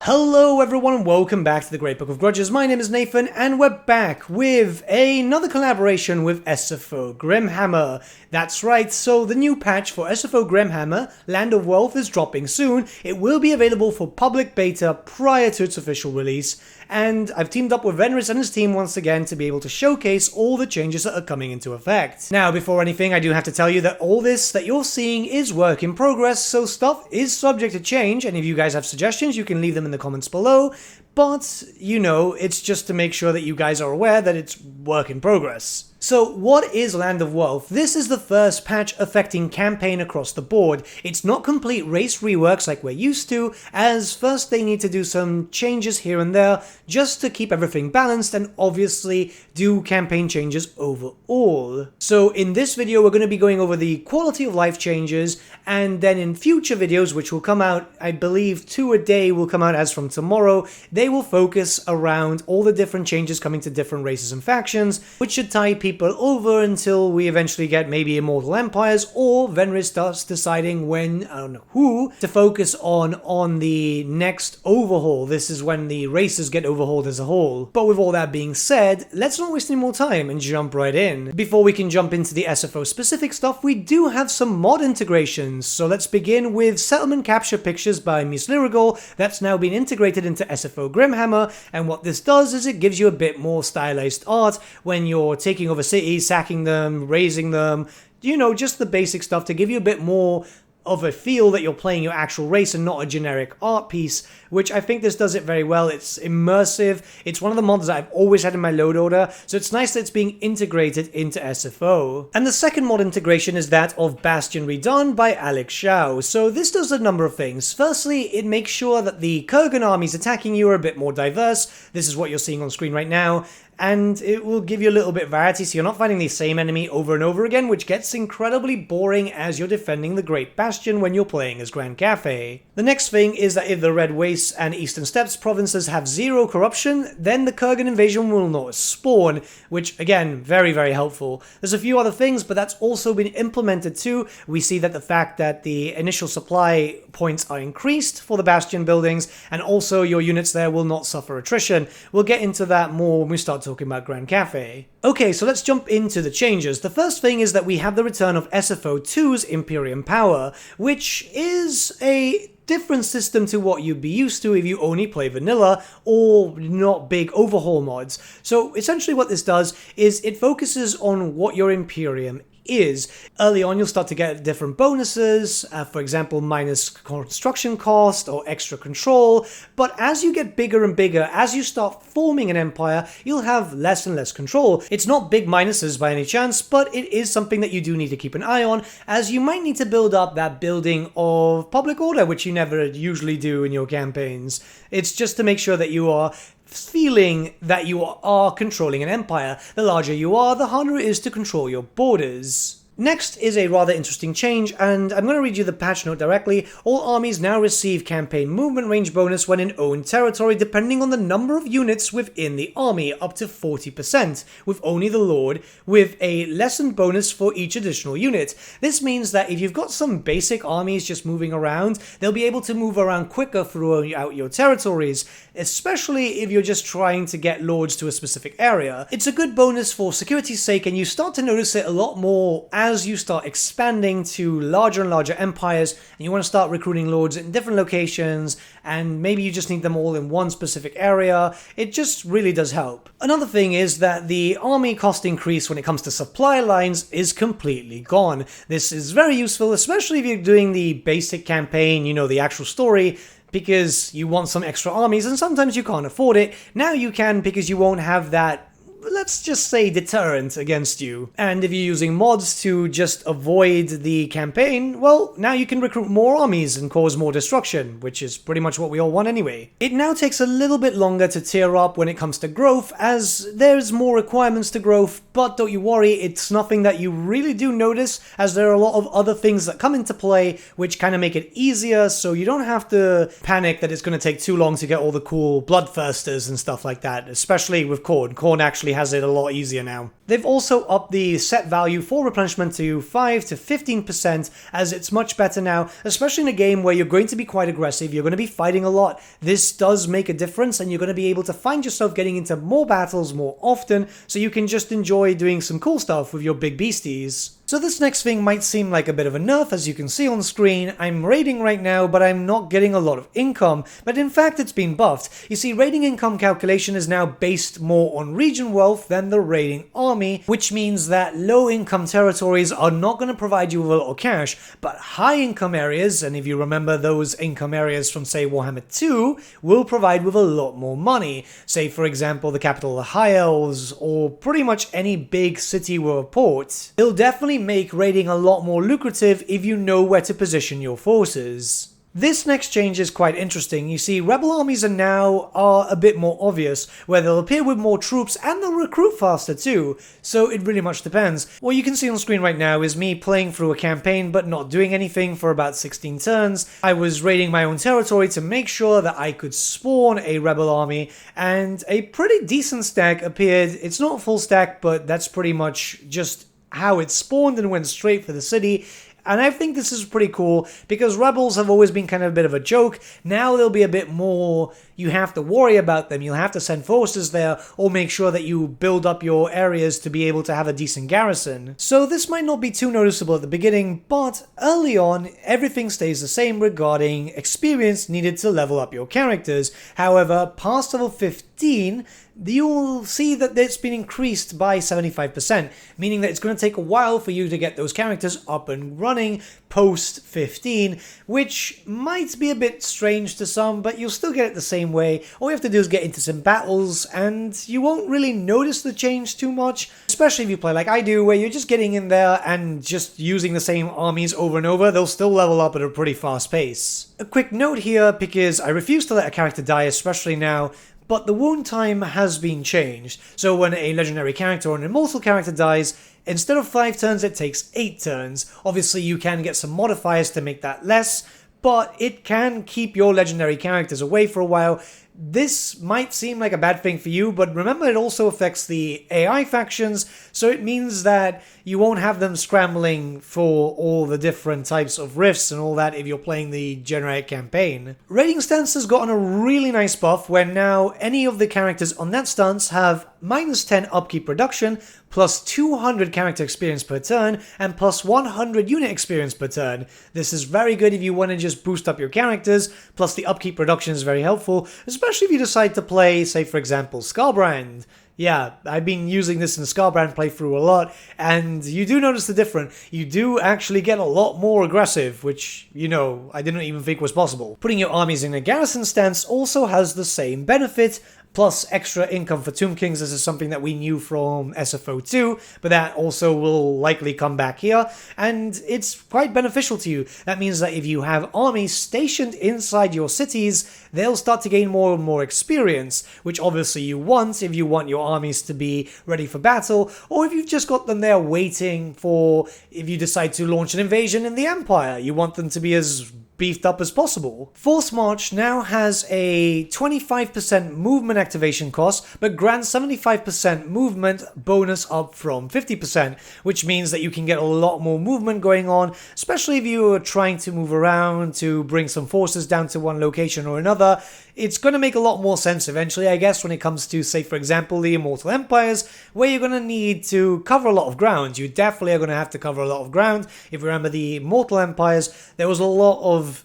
Hello everyone, welcome back to the Great Book of Grudges. My name is Nathan, and we're back with another collaboration with SFO Grimhammer. That's right, so the new patch for SFO Grimhammer, Land of Wealth, is dropping soon. It will be available for public beta prior to its official release, and I've teamed up with Venris and his team once again to be able to showcase all the changes that are coming into effect. Now, before anything, I do have to tell you that all this that you're seeing is work in progress, so stuff is subject to change, and if you guys have suggestions, you can leave them in the comments below, but, you know, it's just to make sure that you guys are aware that it's work in progress. So what is Land of Wealth? This is the first patch affecting campaign across the board. It's not complete race reworks like we're used to, as first they need to do some changes here and there just to keep everything balanced and obviously do campaign changes overall. So in this video we're going to be going over the quality of life changes, and then in future videos, which will come out, I believe 2 a day will come out as from tomorrow, they will focus around all the different changes coming to different races and factions, which should tie people over until we eventually get maybe Immortal Empires, or Venris starts deciding when, I don't know who, to focus on the next overhaul. This is when the races get overhauled as a whole. But with all that being said, let's not waste any more time and jump right in. Before we can jump into the SFO specific stuff, we do have some mod integrations. So let's begin with Settlement Capture Pictures by Ms. Lyrigal. That's now been integrated into SFO Grimhammer, and what this does is it gives you a bit more stylized art when you're taking over cities, sacking them, raising them, you know, just the basic stuff to give you a bit more of a feel that you're playing your actual race and not a generic art piece, which I think this does it very well. It's immersive. It's one of the mods that I've always had in my load order, so it's nice that it's being integrated into SFO. And the second mod integration is that of Bastion Redone by Alex Xiao. So this does a number of things. Firstly, it makes sure that the Kurgan armies attacking you are a bit more diverse. This is what you're seeing on screen right now. And it will give you a little bit of variety, so you're not fighting the same enemy over and over again, which gets incredibly boring as you're defending the Great Bastion when you're playing as Grand Cafe. The next thing is that if the Red Wastes and Eastern Steppes provinces have 0 corruption, then the Kurgan invasion will not spawn, which again, very, very helpful. There's a few other things, but that's also been implemented too. We see that the fact that the initial supply points are increased for the Bastion buildings, and also your units there will not suffer attrition. We'll get into that more when we start talking about Grand Cafe. Okay, so let's jump into the changes. The first thing is that we have the return of SFO 2's Imperium Power, which is a different system to what you'd be used to if you only play vanilla or not big overhaul mods. So essentially what this does is it focuses on what your Imperium is. Early on, you'll start to get different bonuses, for example, minus construction cost or extra control, but as you get bigger and bigger, as you start forming an empire, you'll have less and less control. It's not big minuses by any chance, but it is something that you do need to keep an eye on, as you might need to build up that building of public order, which you never usually do in your campaigns. It's just to make sure that you are feeling that you are controlling an empire. The larger you are, the harder it is to control your borders. Next is a rather interesting change, and I'm going to read you the patch note directly. All armies now receive campaign movement range bonus when in owned territory, depending on the number of units within the army, up to 40%, with only the Lord, with a lessened bonus for each additional unit. This means that if you've got some basic armies just moving around, they'll be able to move around quicker throughout your territories, especially if you're just trying to get lords to a specific area. It's a good bonus for security's sake, and you start to notice it a lot more as you start expanding to larger and larger empires, and you want to start recruiting lords in different locations, and maybe you just need them all in one specific area. It just really does help. Another thing is that the army cost increase when it comes to supply lines is completely gone. This is very useful, especially if you're doing the basic campaign, you know, the actual story, because you want some extra armies and sometimes you can't afford it. Now you can, because you won't have that, let's just say, deterrent against you. And if you're using mods to just avoid the campaign, well, now you can recruit more armies and cause more destruction, which is pretty much what we all want anyway. It now takes a little bit longer to tier up when it comes to growth, as there's more requirements to growth, but don't you worry, it's nothing that you really do notice, as there are a lot of other things that come into play which kind of make it easier, so you don't have to panic that it's going to take too long to get all the cool bloodthirsters and stuff like that, especially with Khorne. Khorne actually has it a lot easier now. They've also upped the set value for replenishment to 5 to 15%, as it's much better now, especially in a game where you're going to be quite aggressive, you're going to be fighting a lot. This does make a difference, and you're going to be able to find yourself getting into more battles more often, so you can just enjoy doing some cool stuff with your big beasties. So this next thing might seem like a bit of a nerf, as you can see on screen. I'm raiding right now, but I'm not getting a lot of income, but in fact it's been buffed. You see, raiding income calculation is now based more on region wealth than the raiding army, which means that low income territories are not going to provide you with a lot of cash, but high income areas, and if you remember those income areas from say Warhammer 2, will provide with a lot more money. Say for example the capital of the High Elves, or pretty much any big city with a port. It'll definitely make raiding a lot more lucrative if you know where to position your forces. This next change is quite interesting. You see, rebel armies are a bit more obvious, where they'll appear with more troops and they'll recruit faster too, so it really much depends. What you can see on screen right now is me playing through a campaign but not doing anything for about 16 turns. I was raiding my own territory to make sure that I could spawn a rebel army, and a pretty decent stack appeared. It's not a full stack, but that's pretty much just how it spawned and went straight for the city. And I think this is pretty cool, because rebels have always been kind of a bit of a joke. Now there'll be a bit more, you have to worry about them, you'll have to send forces there, or make sure that you build up your areas to be able to have a decent garrison. So this might not be too noticeable at the beginning, but early on, everything stays the same regarding experience needed to level up your characters. However, past level 15, you'll see that it's been increased by 75%, meaning that it's going to take a while for you to get those characters up and running post 15, which might be a bit strange to some, but you'll still get it the same way. All you have to do is get into some battles, and you won't really notice the change too much, especially if you play like I do, where you're just getting in there and just using the same armies over and over. They'll still level up at a pretty fast pace. A quick note here, because I refuse to let a character die, especially now, but the wound time has been changed. So when a legendary character or an immortal character dies, instead of 5 turns it takes 8 turns. Obviously you can get some modifiers to make that less, but it can keep your legendary characters away for a while. This might seem like a bad thing for you, but remember it also affects the AI factions, so it means that you won't have them scrambling for all the different types of rifts and all that if you're playing the generic campaign. Raiding Stance has gotten a really nice buff, where now any of the characters on that stance have minus 10 upkeep reduction, plus 200 character experience per turn, and plus 100 unit experience per turn. This is very good if you want to just boost up your characters, plus the upkeep reduction is very helpful, especially if you decide to play, say for example, Scarbrand. Yeah, I've been using this in Scarbrand playthrough a lot, and you do notice the difference. You do actually get a lot more aggressive, which, you know, I didn't even think was possible. Putting your armies in a Garrison Stance also has the same benefit, plus extra income for Tomb Kings. This is something that we knew from SFO 2, but that also will likely come back here, and it's quite beneficial to you. That means that if you have armies stationed inside your cities, they'll start to gain more and more experience, which obviously you want if you want your armies to be ready for battle, or if you've just got them there waiting for if you decide to launch an invasion in the Empire. You want them to be as beefed up as possible. Force March now has a 25% movement activation cost, but grants 75% movement bonus up from 50%, which means that you can get a lot more movement going on, especially if you are trying to move around to bring some forces down to one location or another. It's going to make a lot more sense eventually, I guess, when it comes to, say, for example, the Immortal Empires, where you're going to need to cover a lot of ground. You definitely are going to have to cover a lot of ground. If you remember the Immortal Empires, there was a lot of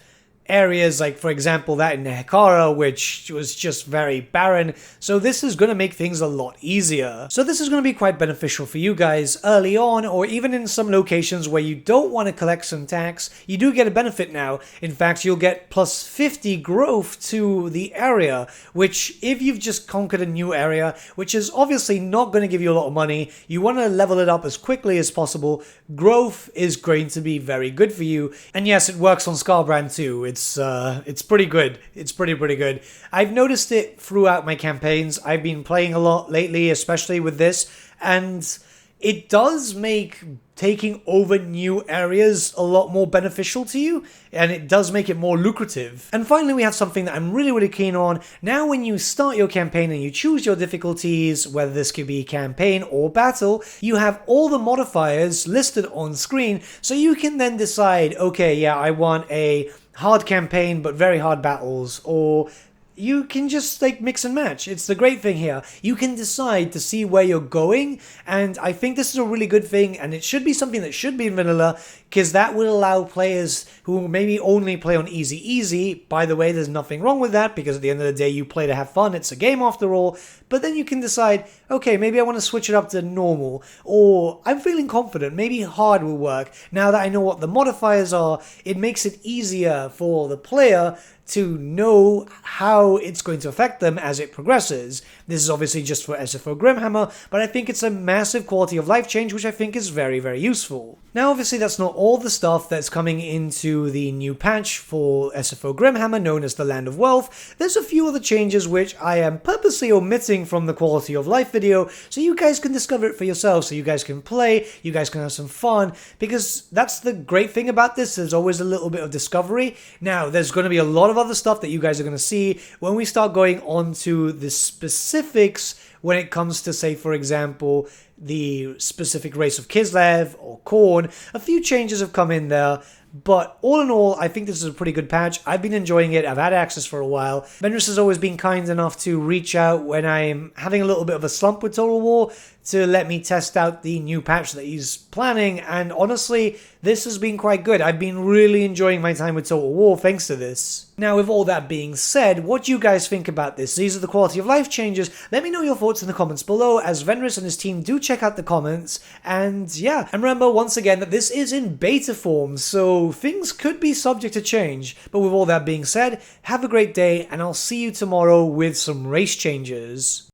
areas, like for example that in Hekara, which was just very barren, so this is going to make things a lot easier. So this is going to be quite beneficial for you guys early on, or even in some locations where you don't want to collect some tax. You do get a benefit now. In fact, you'll get plus 50 growth to the area, which if you've just conquered a new area, which is obviously not going to give you a lot of money, you want to level it up as quickly as possible, growth is going to be very good for you. And yes, it works on Scarbrand too. It's pretty good. It's pretty good. I've noticed it throughout my campaigns. I've been playing a lot lately, especially with this, and it does make taking over new areas a lot more beneficial to you, and it does make it more lucrative. And finally, we have something that I'm really keen on. Now when you start your campaign and you choose your difficulties, whether this could be campaign or battle, you have all the modifiers listed on screen, so you can then decide, okay, yeah, I want a hard campaign but very hard battles, or you can just like mix and match. It's the great thing here. You can decide to see where you're going, and I think this is a really good thing, and it should be something that should be in vanilla, because that will allow players who maybe only play on easy, by the way, there's nothing wrong with that, because at the end of the day you play to have fun, it's a game after all, but then you can decide, okay, maybe I want to switch it up to normal, or I'm feeling confident, maybe hard will work. Now that I know what the modifiers are, it makes it easier for the player to know how it's going to affect them as it progresses. This is obviously just for SFO Grimhammer, but I think it's a massive quality of life change, which I think is very useful. Now obviously that's not all the stuff that's coming into the new patch for SFO Grimhammer, known as the Land of Wealth. There's a few other changes which I am purposely omitting from the quality of life video, so you guys can discover it for yourselves, so you guys can play, you guys can have some fun, because that's the great thing about this, there's always a little bit of discovery. Now there's going to be a lot of other stuff that you guys are going to see when we start going on to the specifics when it comes to, say, for example, the specific race of Kislev or Khorne. A few changes have come in there, but all in all, I think this is a pretty good patch. I've been enjoying it. I've had access for a while. Venrus has always been kind enough to reach out when I'm having a little bit of a slump with Total War to let me test out the new patch that he's planning, and honestly, this has been quite good. I've been really enjoying my time with Total War thanks to this. Now, with all that being said, what do you guys think about this? These are the quality of life changes. Let me know your thoughts in the comments below, as Venrus and his team do check out the comments. And yeah, and remember once again that this is in beta form, so things could be subject to change. But with all that being said, have a great day, and I'll see you tomorrow with some race changes.